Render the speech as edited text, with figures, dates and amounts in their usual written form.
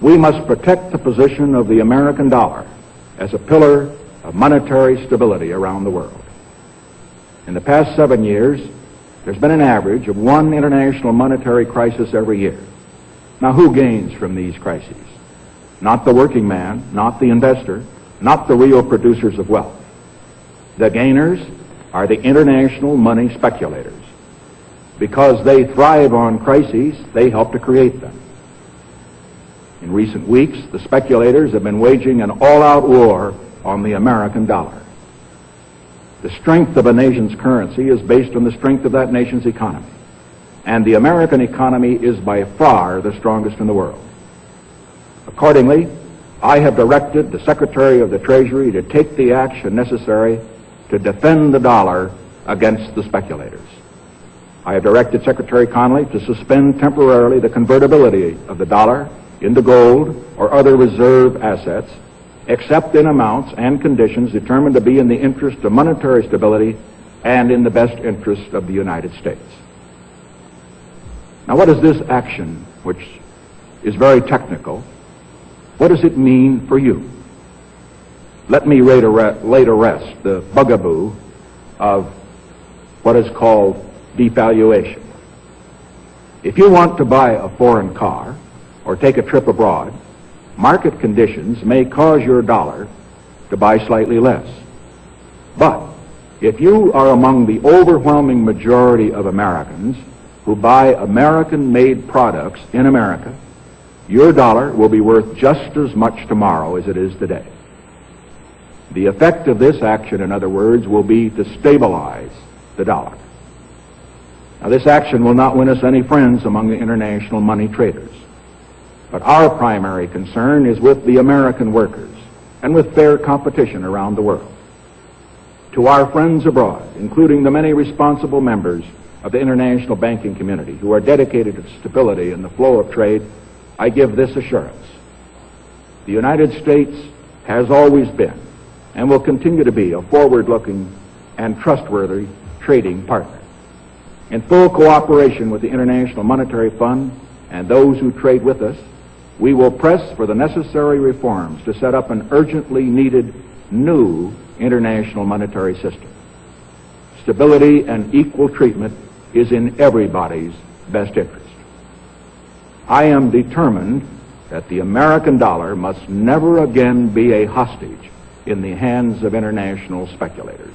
We must protect the position of the American dollar as a pillar of monetary stability around the world. In the past 7 years, there's been an average of one international monetary crisis every year. Now, who gains from these crises? Not the working man, not the investor, not the real producers of wealth. The gainers are the international money speculators. Because they thrive on crises, they help to create them. In recent weeks, the speculators have been waging an all-out war on the American dollar. The strength of a nation's currency is based on the strength of that nation's economy. And the American economy is by far the strongest in the world. Accordingly, I have directed the Secretary of the Treasury to take the action necessary to defend the dollar against the speculators. I have directed Secretary Connally to suspend temporarily the convertibility of the dollar into gold or other reserve assets, except in amounts and conditions determined to be in the interest of monetary stability and in the best interest of the United States. Now, what is this action, which is very technical, what does it mean for you? Let me lay to rest the bugaboo of what is called devaluation. If you want to buy a foreign car or take a trip abroad, market conditions may cause your dollar to buy slightly less. But if you are among the overwhelming majority of Americans who buy American-made products in America, your dollar will be worth just as much tomorrow as it is today. The effect of this action, in other words, will be to stabilize the dollar. Now, this action will not win us any friends among the international money traders. But our primary concern is with the American workers and with fair competition around the world. To our friends abroad, including the many responsible members of the international banking community who are dedicated to stability in the flow of trade, I give this assurance. The United States has always been and will continue to be a forward-looking and trustworthy trading partner. In full cooperation with the International Monetary Fund and those who trade with us, we will press for the necessary reforms to set up an urgently needed new international monetary system. Stability and equal treatment is in everybody's best interest. I am determined that the American dollar must never again be a hostage in the hands of international speculators.